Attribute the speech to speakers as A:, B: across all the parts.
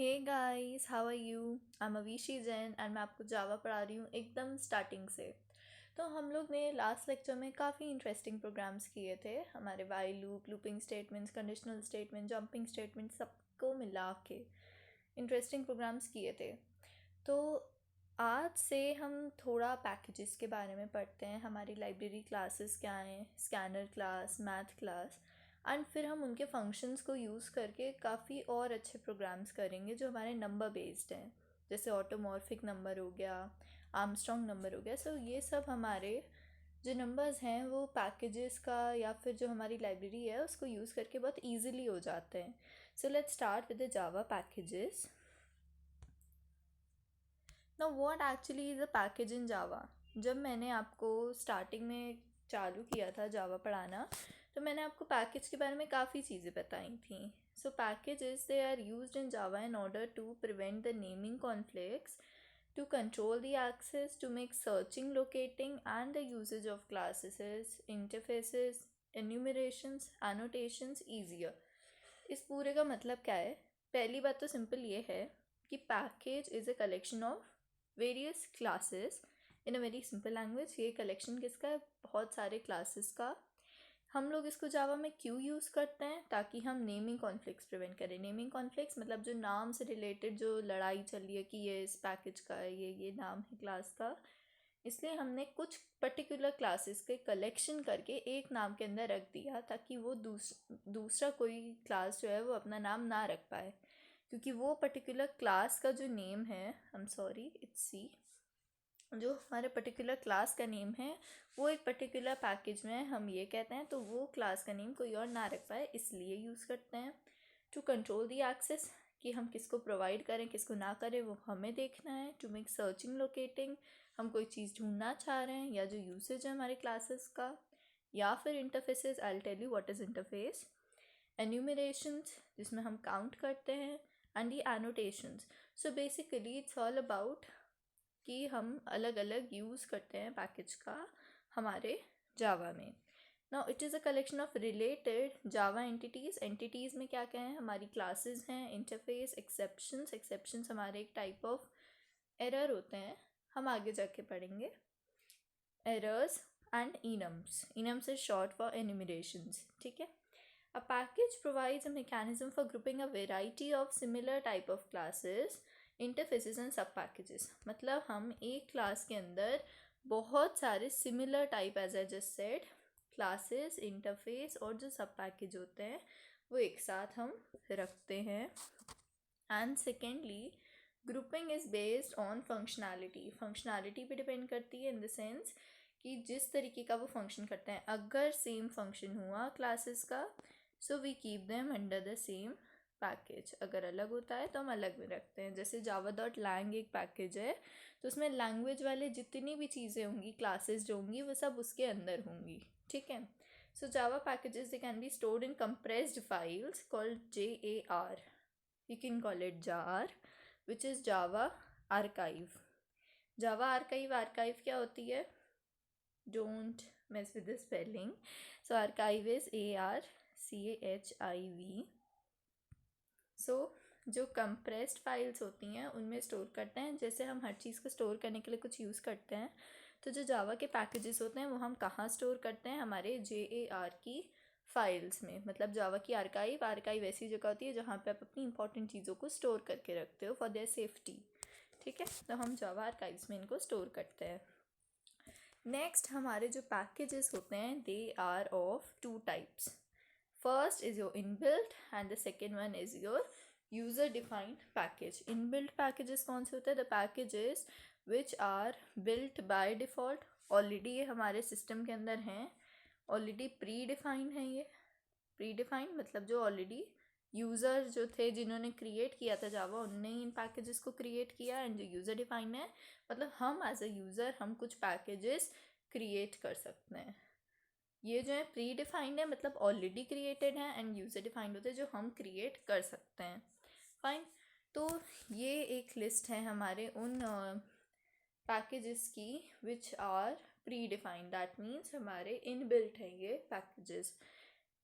A: Hey guys, how are you? I am Avishi Jain and मैं आपको जावा पढ़ा रही हूँ एकदम स्टार्टिंग से। तो हम लोग ने लास्ट लेक्चर में काफ़ी इंटरेस्टिंग प्रोग्राम्स किए थे, हमारे while loop, looping statements, conditional statement, jumping statement, सबको मिला के इंटरेस्टिंग प्रोग्राम्स किए थे। तो आज से हम थोड़ा पैकेजेस के बारे में पढ़ते हैं। हमारी लाइब्रेरी क्लासेस क्या हैं, scanner class, math class, and फिर हम उनके फंक्शंस को यूज़ करके काफ़ी और अच्छे प्रोग्राम्स करेंगे जो हमारे नंबर बेस्ड हैं, जैसे ऑटोमॉर्फिक नंबर हो गया, आर्मस्ट्रॉन्ग नंबर हो गया। सो ये सब हमारे जो नंबर्स हैं वो पैकेजेस का या फिर जो हमारी लाइब्रेरी है उसको यूज़ करके बहुत ईजिली हो जाते हैं। So let's start with the Java packages. Now what actually is a package in Java? जब मैंने आपको स्टार्टिंग में चालू किया था जावा पढ़ाना, तो मैंने आपको पैकेज के बारे में काफ़ी चीज़ें बताई थी। So packages they are used in Java in order to prevent the naming conflicts, to control the access, to make searching, locating and the usage of classes, interfaces, enumerations, annotations easier. इस पूरे का मतलब क्या है? पहली बात तो simple ये है कि package is a collection of various classes in a very simple language. ये कलेक्शन किसका है? बहुत सारे क्लासेस का। हम लोग इसको जावा में क्यों यूज़ करते हैं? ताकि हम नेमिंग कॉन्फ्लिक्ट्स प्रिवेंट करें। नेमिंग कॉन्फ्लिक्ट्स मतलब जो नाम से रिलेटेड जो लड़ाई चल रही है कि ये इस पैकेज का है, ये नाम है क्लास का, इसलिए हमने कुछ पर्टिकुलर क्लासेस के कलेक्शन करके एक नाम के अंदर रख दिया ताकि वो दूसरा कोई क्लास जो है वो अपना नाम ना रख पाए, क्योंकि वो पर्टिकुलर क्लास का जो नेम है, आई एम सॉरी इट्स सी, जो हमारे पर्टिकुलर क्लास का नेम है वो एक पर्टिकुलर पैकेज में हम ये कहते हैं, तो वो क्लास का नेम कोई और ना रख पाए, इसलिए यूज़ करते हैं। टू कंट्रोल दी एक्सेस, कि हम किसको प्रोवाइड करें किसको ना करें वो हमें देखना है। टू मेक सर्चिंग लोकेटिंग, हम कोई चीज़ ढूंढना चाह रहे हैं या जो यूसेज है हमारे क्लासेस का। या फिर interfaces, I will tell you what is interface. Enumerations, जिसमें हम काउंट करते हैं, and the annotations. So basically it's all about कि हम अलग अलग यूज़ करते हैं पैकेज का हमारे जावा में। Now it is a collection of related Java entities. Entities में क्या क्या है? हमारी क्लासेस हैं, इंटरफेस, एक्सेप्शंस। एक्सेप्शंस हमारे एक टाइप ऑफ एरर होते हैं, हम आगे जाके पढ़ेंगे। Errors and enums. Enums is short for enumerations, ठीक है। A package provides a mechanism for grouping a variety of similar type of classes, interfaces and sub packages. मतलब हम एक क्लास के अंदर बहुत सारे similar type, as I just said, classes, interface और जो सब पैकेज होते हैं वो एक साथ हम रखते हैं। And secondly, grouping is based on functionality. Functionality पे डिपेंड करती है इन द सेंस कि जिस तरीके का वो फंक्शन करते हैं। अगर सेम फंक्शन हुआ क्लासेस का, so we keep them under the same package. अगर अलग होता है तो हम अलग में रखते हैं। जैसे java.lang एक पैकेज है, तो उसमें लैंग्वेज वाले जितनी भी चीज़ें होंगी, क्लासेस जो होंगी, वो सब उसके अंदर होंगी, ठीक है। So Java packages they can be stored in compressed files called JAR. You can call it jar, which is Java archive. Java archive क्या होती है? Don't mess with the spelling. So archive is ARCHIV. So जो compressed files होती हैं उनमें store करते हैं। जैसे हम हर चीज़ को स्टोर करने के लिए कुछ यूज़ करते हैं, तो जो जावा के पैकेजेस होते हैं वो हम कहाँ स्टोर करते हैं? हमारे JAR की फाइल्स में। मतलब जावा की आर्काइव ऐसी जगह होती है जहाँ पे आप अपनी इंपॉर्टेंट चीज़ों को स्टोर करके रखते हो फॉर देयर सेफ्टी, ठीक है। तो हम जावा आर्काइव्स में इनको स्टोर करते हैं। नेक्स्ट, हमारे जो पैकेजेस होते हैं they are of two types. First is your inbuilt and the second one is your user defined package. Inbuilt packages कौन से होते हैं? The packages which are built by default. Already ये हमारे सिस्टम के अंदर हैं, ऑलरेडी प्री डिफाइंड है। ये प्री डिफाइंड मतलब जो ऑलरेडी यूज़र जो थे जिन्होंने क्रिएट किया था जावा, उनने ही इन पैकेजेस को क्रिएट किया। एंड जो यूज़र डिफाइंड है मतलब हम एज अ यूज़र हम कुछ पैकेजेस क्रिएट कर सकते हैं। ये जो है प्री डिफाइंड है मतलब ऑलरेडी क्रिएटेड है, एंड यूज़र डिफाइंड होते हैं जो हम क्रिएट कर सकते हैं। फाइन, तो ये एक लिस्ट है हमारे उन पैकेजेस की which are predefined. That means हमारे इनबिल्ट हैं ये packages.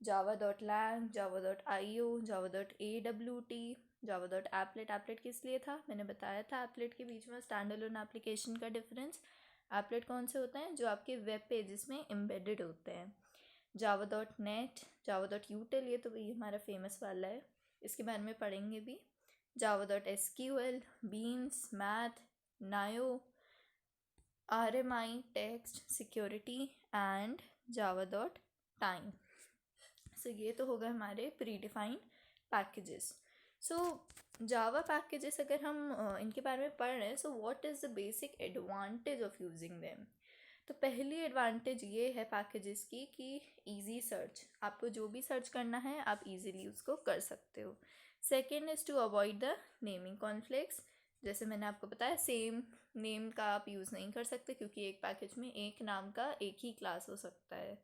A: java.lang, java.io, java.awt, Java dot applet, applet किस लिए था मैंने बताया था, एपलेट के बीच में स्टैंड अलोन एप्लीकेशन का डिफरेंस। एपलेट कौन से होते हैं, जो आपके वेब पेजेस में एम्बेडेड होते हैं। Java dot net, Java dot यूटिल, ये तो वही हमारा फेमस वाला है, इसके बारे में पढ़ेंगे भी। Java dot SQL, beans, math, NIO, RMI, text security and Java dot time. So ये तो हो गए हमारे predefined packages. So Java packages अगर हम इनके बारे में पढ़ रहे हैं, so what is the basic advantage of using them. तो पहली एडवांटेज ये है पैकेजेस की कि इजी सर्च, आपको जो भी सर्च करना है आप इजीली उसको कर सकते हो। Second is to avoid the naming conflicts, जैसे मैंने आपको बताया सेम नेम का आप यूज़ नहीं कर सकते क्योंकि एक पैकेज में एक नाम का एक ही क्लास हो सकता है।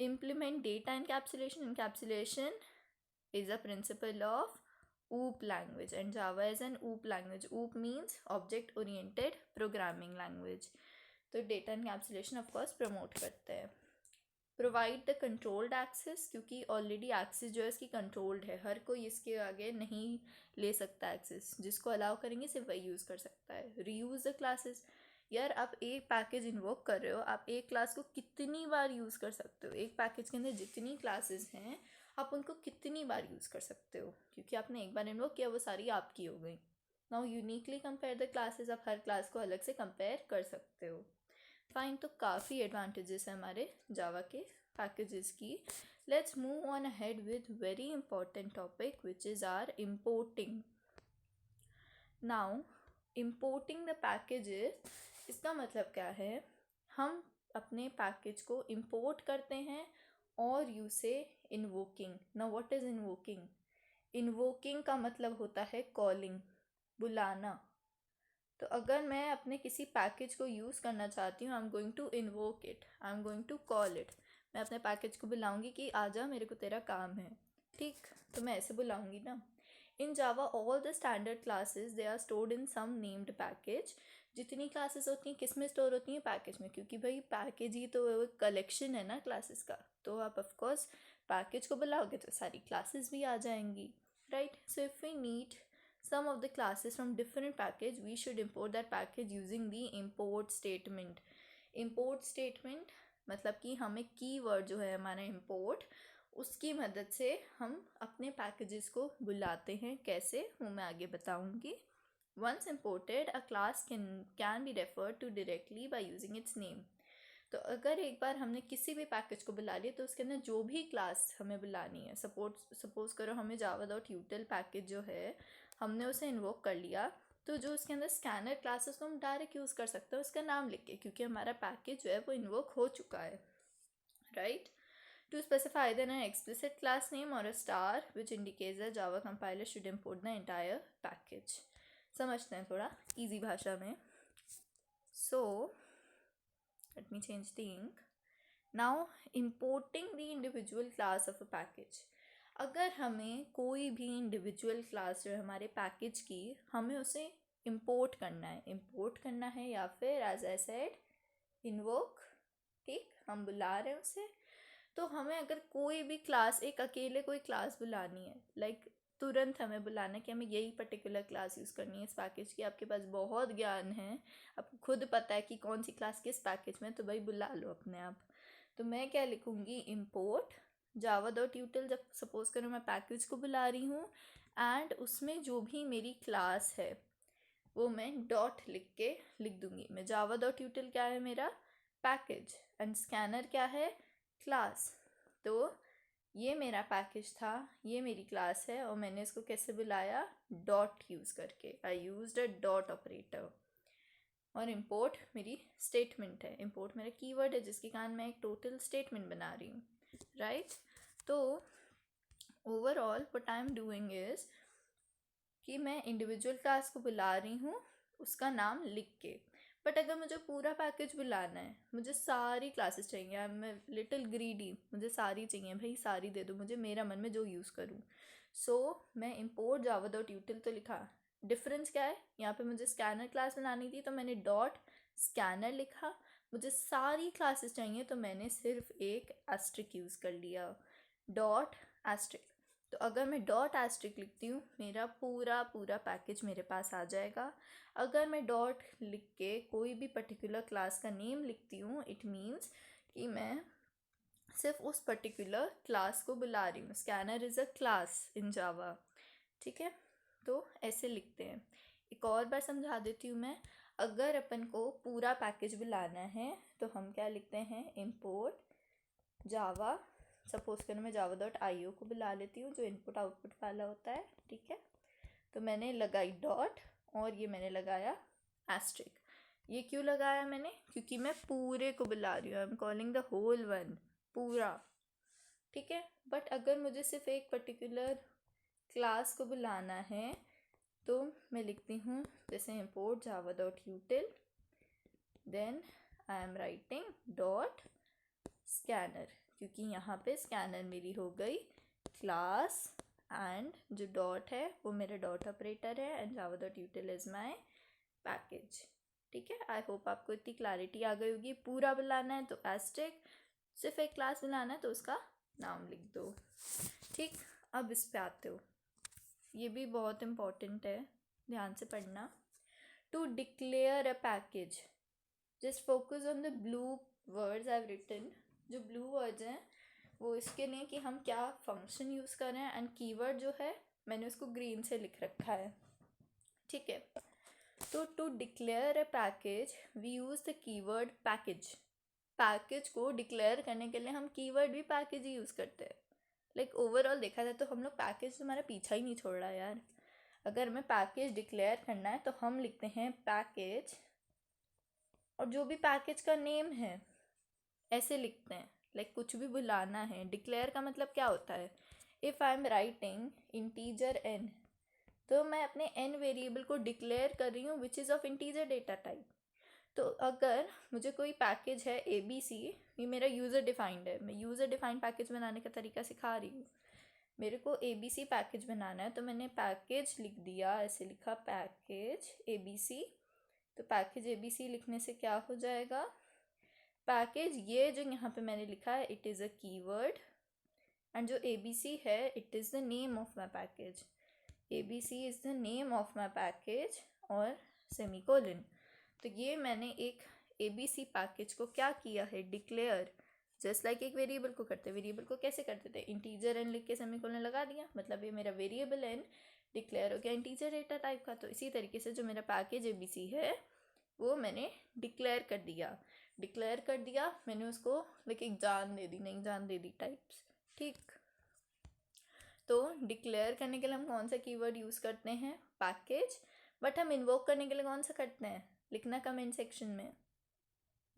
A: Implement data encapsulation. Encapsulation is a principle of OOP language and Java is an OOP language. OOP means object oriented programming language. तो data encapsulation of course promote करते हैं। Provide the controlled access, क्योंकि already access जो है इसकी controlled है, हर कोई इसके आगे नहीं ले सकता access, जिसको allow करेंगे सिर्फ वही यूज़ कर सकता है। Reuse the classes, यार आप एक पैकेज इन्वोक कर रहे हो, आप एक क्लास को कितनी बार यूज़ कर सकते हो, एक पैकेज के अंदर जितनी क्लासेस हैं आप उनको कितनी बार यूज़ कर सकते हो, क्योंकि आपने एक बार इन्वोक किया वो सारी आपकी हो गई। Now uniquely compare the classes, आप हर क्लास को अलग से कंपेयर कर सकते हो। फाइन, तो काफ़ी एडवांटेजेस है हमारे जावा के पैकेजेस की। Let's move on ahead with very important topic which is are importing. Now importing the packages, इसका मतलब क्या है, हम अपने पैकेज को इंपोर्ट करते हैं और use invoking. Now what is invoking? Invoking का मतलब होता है कॉलिंग, बुलाना। तो अगर मैं अपने किसी पैकेज को यूज़ करना चाहती हूँ, I am going to invoke it, I am going to call it. मैं अपने पैकेज को बुलाऊंगी कि आजा मेरे को तेरा काम है, ठीक, तो मैं ऐसे बुलाऊंगी ना। In Java all the standard classes they are stored in some named package. जितनी क्लासेस होती हैं किस में स्टोर होती हैं? पैकेज में, क्योंकि भाई पैकेज ही तो एक कलेक्शन है ना क्लासेस का, तो आप ऑफकोर्स पैकेज को बुलाओगे तो सारी क्लासेस भी आ जाएंगी, right. So if we need some of the classes from different package, we should import that package using the import statement. import statement मतलब कि हमें कीवर्ड जो है हमारा import, उसकी मदद से हम अपने पैकेजेस को बुलाते हैं। कैसे, वो मैं आगे बताऊंगी। Once imported, a class can be referred to directly by using its name. तो अगर एक बार हमने किसी भी पैकेज को बुला लिया तो उसके अंदर जो भी क्लास हमें बुलानी है, सपोज करो हमें जावा डॉट यूटिल पैकेज जो है हमने उसे इन्वोक कर लिया, तो जो उसके अंदर स्कैनर क्लास है उसको हम डायरेक्ट यूज़ कर सकते हैं उसका नाम लिख के, क्योंकि हमारा पैकेज जो है वो इन्वोक हो चुका है, right. To specify either an explicit class name or a star which indicates that Java compiler should import the entire package. समझते हैं थोड़ा इजी भाषा में। So let me change the ink. Now importing the individual class of a package. अगर हमें कोई भी individual class जो है हमारे पैकेज की, हमें उसे इंपोर्ट करना है या फिर एज आई सेड इन्वोक, ठीक, हम बुला रहे हैं उसे। तो हमें अगर कोई भी क्लास, एक अकेले कोई क्लास बुलानी है, लाइक तुरंत हमें बुलाना है कि हमें यही पर्टिकुलर क्लास यूज़ करनी है इस पैकेज की, आपके पास बहुत ज्ञान है, आपको खुद पता है कि कौन सी क्लास किस पैकेज में, तो भाई बुला लो अपने आप। तो मैं क्या लिखूँगी, इम्पोर्ट जावा डॉट यूटिल, जब सपोज करो मैं पैकेज को बुला रही हूँ एंड उसमें जो भी मेरी क्लास है वो मैं डॉट लिख दूँगी। मैं जावा डॉट यूटिल क्या है, मेरा पैकेज, एंड स्कैनर क्या है, क्लास। तो ये मेरा पैकेज था, ये मेरी क्लास है, और मैंने इसको कैसे बुलाया, डॉट यूज़ करके, I used a dot operator. और इम्पोर्ट मेरी स्टेटमेंट है, इम्पोर्ट मेरा कीवर्ड है जिसके कारण मैं एक टोटल स्टेटमेंट बना रही हूँ, राइट। तो overall what I am doing is कि मैं इंडिविजुअल क्लास को बुला रही हूँ उसका नाम लिख के। बट अगर मुझे पूरा पैकेज बुलाना है, मुझे सारी क्लासेस चाहिए, आई एम लिटिल ग्रीडी, मुझे सारी चाहिए, भाई सारी दे दो मुझे, मेरा मन में जो यूज़ करूँ। सो मैं इम्पोर्ट जावा डॉट यूटिल तो लिखा, डिफरेंस क्या है, यहाँ पे मुझे स्कैनर क्लास बनानी थी तो मैंने डॉट स्कैनर लिखा, मुझे सारी क्लासेस चाहिए तो मैंने सिर्फ एक एस्ट्रिक यूज़ कर लिया, डॉट एस्ट्रिक। तो अगर मैं डॉट एस्ट्रिक लिखती हूँ मेरा पूरा पूरा पैकेज मेरे पास आ जाएगा। अगर मैं डॉट लिख के कोई भी पर्टिकुलर क्लास का नेम लिखती हूँ इट मीन्स कि मैं सिर्फ उस पर्टिकुलर क्लास को बुला रही हूँ। Scanner is a class in Java, ठीक है। तो ऐसे लिखते हैं। एक और बार समझा देती हूँ मैं। अगर अपन को पूरा पैकेज बुलाना है तो हम क्या लिखते हैं, इम्पोर्ट जावा। सपोज करो मैं java.io को बुला लेती हूँ जो इनपुट आउटपुट वाला होता है, ठीक है। तो मैंने लगाई डॉट और ये मैंने लगाया एस्ट्रिक। ये क्यों लगाया मैंने, क्योंकि मैं पूरे को बुला रही हूँ। I am calling the whole one, पूरा, ठीक है। बट अगर मुझे सिर्फ एक पर्टिकुलर क्लास को बुलाना है तो मैं लिखती हूँ जैसे import java.util, then I am writing dot scanner, क्योंकि यहाँ पे स्कैनर मेरी हो गई क्लास एंड जो डॉट है वो मेरा डॉट ऑपरेटर है and java.util is my package, ठीक है। आई होप आपको इतनी क्लैरिटी आ गई होगी। पूरा बुलाना है तो एस्ट्रिक, सिर्फ एक क्लास बुलाना है तो उसका नाम लिख दो, ठीक। अब इस पे आते हो, ये भी बहुत इम्पॉर्टेंट है, ध्यान से पढ़ना। To declare a package just focus on the blue words I have written. जो ब्लू वर्ड्स हैं वो इसके लिए कि हम क्या फंक्शन यूज़ कर रहे हैं, एंड कीवर्ड जो है मैंने उसको ग्रीन से लिख रखा है, ठीक है। तो to declare a package we use the keyword package. Package को डिक्लेयर करने के लिए हम कीवर्ड भी पैकेज ही यूज़ करते हैं। लाइक ओवरऑल देखा जाए तो हम लोग पैकेज तुम्हारा पीछा ही नहीं छोड़ रहा यार। अगर हमें पैकेज डिक्लेयर करना है तो हम लिखते हैं पैकेज और जो भी पैकेज का नेम है ऐसे लिखते हैं। लाइक कुछ भी बुलाना है, डिक्लेयर का मतलब क्या होता है, if I am writing integer n तो मैं अपने n वेरिएबल को डिक्लेयर कर रही हूँ which is of integer data type. तो अगर मुझे कोई पैकेज है ABC, ये मेरा यूज़र डिफाइंड है, मैं यूज़र डिफाइंड पैकेज बनाने का तरीका सिखा रही हूँ। मेरे को ABC पैकेज बनाना है तो मैंने पैकेज लिख दिया, ऐसे लिखा पैकेज ABC। तो पैकेज ABC लिखने से क्या हो जाएगा, पैकेज ये जो यहाँ पे मैंने लिखा है it is a keyword and जो ABC है it is the name of my package. ABC is the name of my package और सेमीकोलन। तो ये मैंने एक ABC पैकेज को क्या किया है, डिक्लेयर, जस्ट लाइक एक वेरिएबल को करते। वेरिएबल को कैसे करते थे, इंटीजर n लिख के सेमीकोलन लगा दिया, मतलब ये मेरा वेरिएबल n डिक्लेयर हो गया इंटीजर डेटा टाइप का। तो इसी तरीके से जो मेरा पैकेज ABC है वो मैंने डिक्लेयर कर दिया। डिक्लेयर कर दिया मैंने उसको, लाइक एक जान दे दी, नहीं जान दे दी टाइप्स, ठीक। तो डिक्लेयर करने के लिए हम कौन सा कीवर्ड यूज़ करते हैं, पैकेज। बट हम इन्वोक करने के लिए कौन सा करते हैं, लिखना कमेंट सेक्शन में,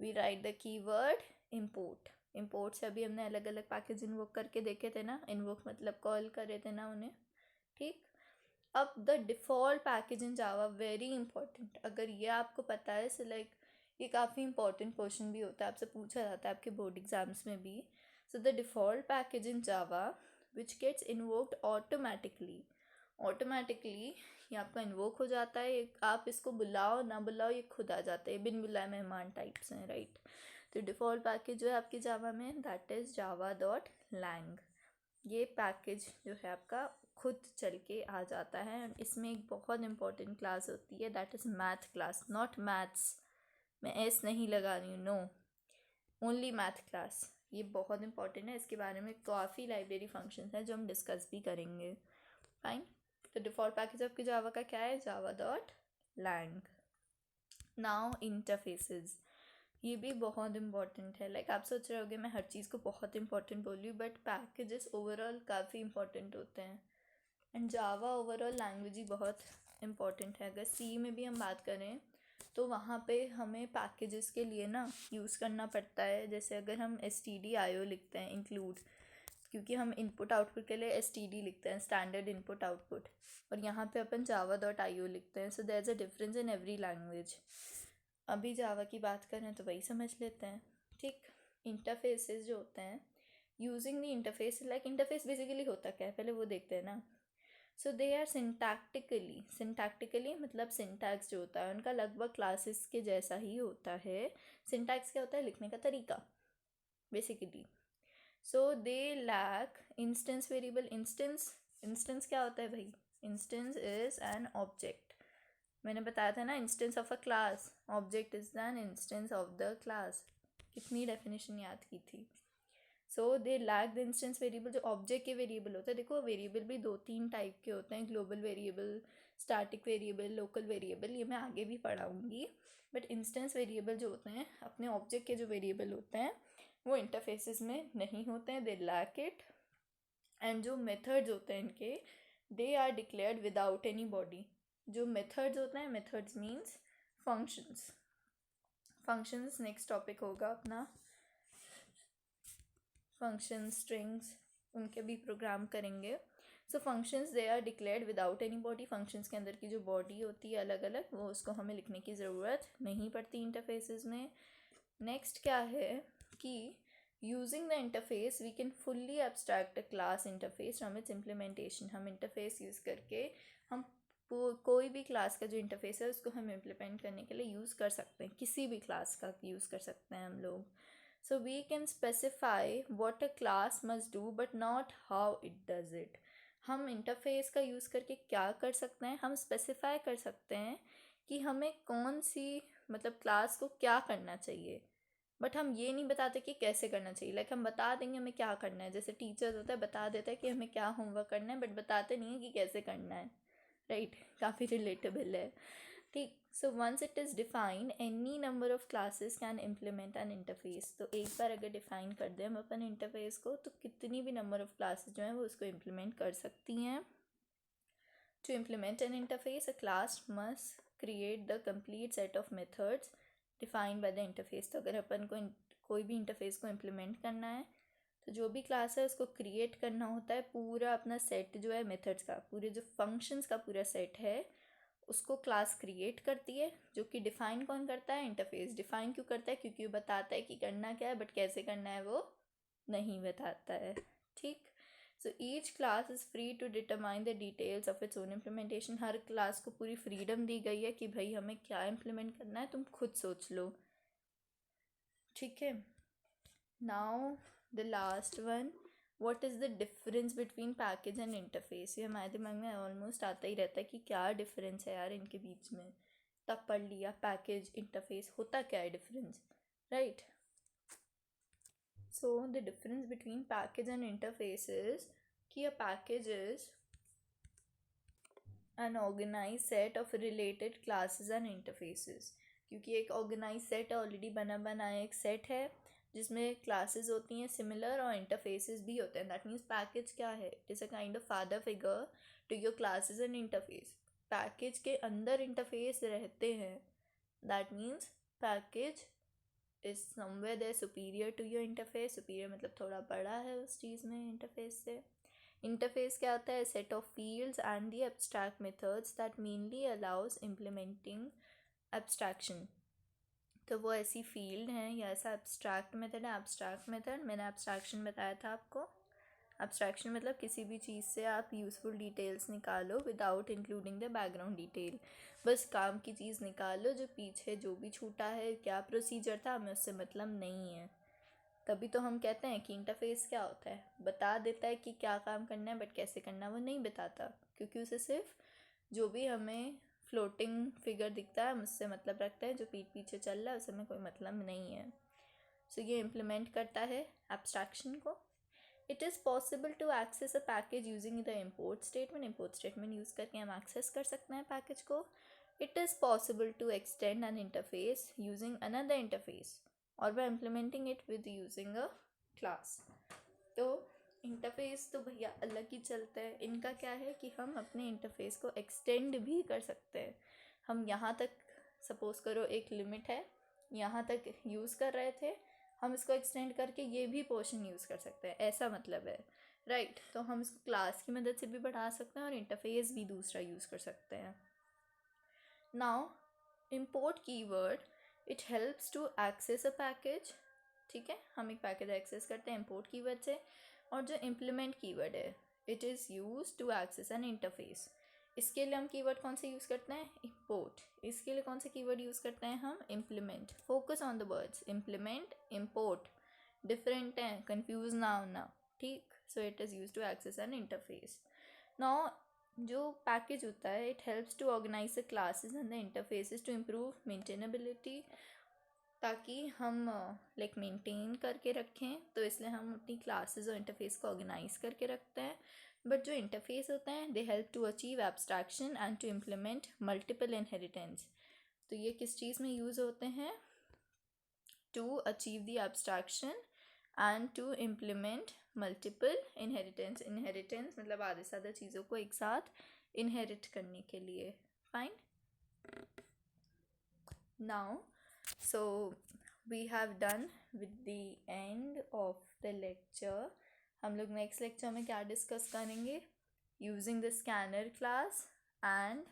A: we write the keyword import. Import से अभी हमने अलग अलग पैकेज इन्वोक करके देखे थे ना, इन्वोक मतलब कॉल करे थे ना उन्हें, ठीक। अब the default package in Java, very important. अगर ये आपको पता है सो लाइक ये काफ़ी इंपॉर्टेंट क्वेश्चन भी होता है, आपसे पूछा जाता है आपके बोर्ड एग्जाम्स में भी। So the default package in Java which gets invoked automatically, automatically ये आपका इन्वोक हो जाता है। आप इसको बुलाओ ना बुलाओ ये खुद आ जाता है, बिन बुलाए मेहमान टाइप्स हैं, राइट। तो डिफ़ॉल्ट पैकेज जो है आपकी जावा में दैट इज़ java.lang। ये पैकेज जो है आपका खुद चल के आ जाता है। एंड इसमें एक बहुत इंपॉर्टेंट क्लास होती है that is math class, not maths, मैं एस नहीं लगा रही हूँ, नो, ओनली मैथ क्लास। ये बहुत इंपॉर्टेंट है, इसके बारे में काफ़ी लाइब्रेरी फंक्शंस हैं जो हम डिस्कस भी करेंगे, फाइन। तो डिफ़ॉल्ट पैकेज आपकी जावा का क्या है, java.lang। नाउ इंटरफेसेस, ये भी बहुत इंपॉर्टेंट है। लाइक आप सोच रहे होगे मैं हर चीज़ को बहुत इंपॉर्टेंट बोल रही हूँ, बट पैकेजेस ओवरऑल काफ़ी इंपॉर्टेंट होते हैं एंड जावा ओवरऑल लैंग्वेज ही बहुत इंपॉर्टेंट है। अगर सी में भी हम बात करें तो वहाँ पे हमें पैकेजेस के लिए ना यूज़ करना पड़ता है। जैसे अगर हम stdio लिखते हैं इंक्लूड, क्योंकि हम इनपुट आउटपुट के लिए std लिखते हैं, स्टैंडर्ड इनपुट आउटपुट, और यहाँ पे अपन java.io लिखते हैं। So there is a difference in every language. अभी जावा की बात करें तो वही समझ लेते हैं, ठीक। इंटरफेसेस जो होते हैं, using the interface, like interface basically होता क्या है पहले वो देखते हैं ना। सो दे आर सिंटैक्टिकली, सिंटैक्टिकली मतलब सिंटैक्स जो होता है उनका लगभग क्लासेस के जैसा ही होता है। सिंटैक्स क्या होता है, लिखने का तरीका basically. So they lack instance variable. Instance instance क्या होता है भाई? Instance is an object. मैंने बताया था ना, instance of a class. Object is an instance of the class. कितनी डेफिनेशन याद की थी. So they lack the instance variable. जो ऑब्जेक्ट के वेरिएबल होते हैं, देखो वेरिएबल भी 2-3 टाइप के होते हैं. Global variable, static variable, local variable. ये मैं आगे भी पढ़ाऊँगी. बट इंस्टेंस वेरिएबल जो होते हैं, अपने ऑब्जेक्ट के जो वेरिएबल होते हैं, वो इंटरफेसेस में नहीं होते हैं. They lack it. एंड जो मेथड्स होते हैं इनके, they are declared without any body. जो मेथड्स होते हैं, methods means functions. Functions next topic होगा अपना. फंक्शन स्ट्रिंग्स, उनके भी प्रोग्राम करेंगे. So functions they are declared without any body. Functions के अंदर की जो बॉडी होती है अलग अलग, वो उसको हमें लिखने की ज़रूरत नहीं पड़ती इंटरफेसेस में. नेक्स्ट क्या है कि using the interface we can fully abstract a class interface from its implementation. हम इंटरफेस यूज़ करके हम कोई भी क्लास का जो इंटरफेस है उसको हम इम्प्लीमेंट करने के लिए यूज़ कर सकते हैं. किसी भी क्लास का यूज़ कर सकते हैं हम लोग. So we can specify what a class must do but not how it does it. हम इंटरफेस का यूज़ करके क्या कर सकते हैं, हम स्पेसिफाई कर सकते हैं कि हमें कौन सी मतलब क्लास को क्या करना चाहिए. बट हम ये नहीं बताते कि कैसे करना चाहिए. लाइक हम बता देंगे हमें क्या करना है. जैसे टीचर्स होता है, बता देता है कि हमें क्या होमवर्क करना है, बट बताते नहीं है कि कैसे करना है. राइट, काफ़ी रिलेटेबल है. ठीक. So once it is defined, any number of classes can implement an interface. तो एक बार अगर डिफाइन कर दें हम अपन इंटरफेस को, तो कितनी भी नंबर ऑफ क्लासेस जो हैं वो उसको इम्प्लीमेंट कर सकती हैं. To implement an interface, a class must create the complete set of methods defined by the interface. तो अगर अपन को कोई भी इंटरफेस को इम्प्लीमेंट करना है, तो जो भी क्लास है उसको क्रिएट करना होता है पूरा अपना सेट जो है मेथड्स का, पूरे जो फंक्शंस का पूरा सेट है उसको क्लास क्रिएट करती है. जो कि डिफ़ाइन कौन करता है? इंटरफेस. डिफ़ाइन क्यों करता है? क्योंकि वो बताता है कि करना क्या है, बट कैसे करना है वो नहीं बताता है. ठीक. So each class is free to determine the details of its own implementation. हर क्लास को पूरी फ्रीडम दी गई है कि भाई हमें क्या इम्प्लीमेंट करना है, तुम खुद सोच लो. ठीक है. Now the last one, what is the difference between package and interface. ये हमारे दिमाग में ऑलमोस्ट आता ही रहता है कि क्या डिफरेंस है यार इनके बीच में. तब पढ़ लिया पैकेज इंटरफेस, होता क्या है difference. Right. So the difference between package and interface is कि a package is an organize set of related classes and interfaces. क्योंकि एक ऑर्गेनाइज सेट ऑलरेडी बना बनाया एक सेट है जिसमें क्लासेस होती हैं सिमिलर और इंटरफेसेस भी होते हैं. दैट मीन्स पैकेज क्या है? It is a kind of father figure to your classes and interface. Package के अंदर इंटरफेस रहते हैं. That means package is somewhere there superior to your interface. Superior मतलब थोड़ा बड़ा है उस चीज़ में इंटरफेस से. इंटरफेस क्या होता है? Set of fields and the abstract methods that mainly allows implementing abstraction. तो वो ऐसी फील्ड हैं या ऐसा एब्स्ट्रैक्ट मेथड है. एब्स्ट्रैक्ट मेथड मैंने एब्स्ट्रैक्शन बताया था आपको. एब्स्ट्रैक्शन मतलब किसी भी चीज़ से आप यूज़फुल डिटेल्स निकालो without including the background detail. बस काम की चीज़ निकालो, जो पीछे जो भी छूटा है, क्या प्रोसीजर था, हमें उससे मतलब नहीं है. तभी तो हम कहते हैं कि इंटरफेस क्या होता है, बता देता है कि क्या काम करना है, बट कैसे करना है वो नहीं बताता. क्योंकि उसे सिर्फ जो भी हमें फ्लोटिंग फिगर दिखता है मुझसे मतलब रखता है. जो पीछे चल रहा है उससे हमें कोई मतलब नहीं है. सो ये इम्प्लीमेंट करता है एब्स्ट्रैक्शन को. It is possible to access a package using the import statement. Import statement use करके हम एक्सेस कर सकते हैं पैकेज को. It is possible to extend an interface using another interface और by implementing it with using a class. तो interface तो भैया अलग ही चलता है. इनका क्या है कि हम अपने इंटरफेस को एक्सटेंड भी कर सकते हैं. हम यहाँ तक, सपोज करो एक लिमिट है, यहाँ तक यूज़ कर रहे थे, हम इसको एक्सटेंड करके ये भी पोर्शन यूज़ कर सकते हैं. ऐसा मतलब है. राइट. तो हम इसको क्लास की मदद से भी बढ़ा सकते हैं और इंटरफेस भी दूसरा यूज़ कर सकते हैं. Now import keyword, it helps to access a package. ठीक है, हम एक पैकेज एक्सेस करते हैं इम्पोर्ट कीवर्ड से. और जो इम्प्लीमेंट कीवर्ड है, it is use to access an interface. इसके लिए हम कीवर्ड कौन से यूज़ करते हैं? इम्पोर्ट. इसके लिए कौन से कीवर्ड यूज़ करते हैं हम? Implement. Focus on the words implement, import. Different हैं, कंफ्यूज ना होना. ठीक. So it is use to access an interface. Now जो पैकेज होता है it helps to organize the classes and the interfaces to improve maintainability, ताकि हम like maintain करके रखें, तो इसलिए हम अपनी क्लासेस और इंटरफेस को ऑर्गेनाइज करके रखते हैं. बट जो इंटरफेस होते हैं they help to achieve abstraction and to implement multiple inheritance. तो ये किस चीज़ में यूज़ होते हैं? To achieve the abstraction and to implement multiple inheritance. Inheritance मतलब आधे से ज़्यादा चीज़ों को एक साथ इनहेरिट करने के लिए. Fine. Now so we have done with the end of the lecture. हम लोग नेक्स्ट लेक्चर में क्या डिस्कस करेंगे? Using the scanner class, and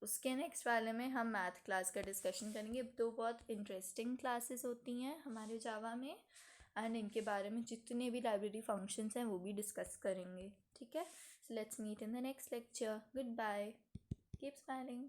A: उसके नेक्स्ट वाले में हम मैथ क्लास का डिस्कशन करेंगे. तो बहुत इंटरेस्टिंग क्लासेस होती हैं हमारे जावा में, एंड इनके बारे में जितने भी लाइब्रेरी फंक्शंस हैं वो भी डिस्कस करेंगे. ठीक है, so let's meet in the next lecture. Goodbye, keep smiling.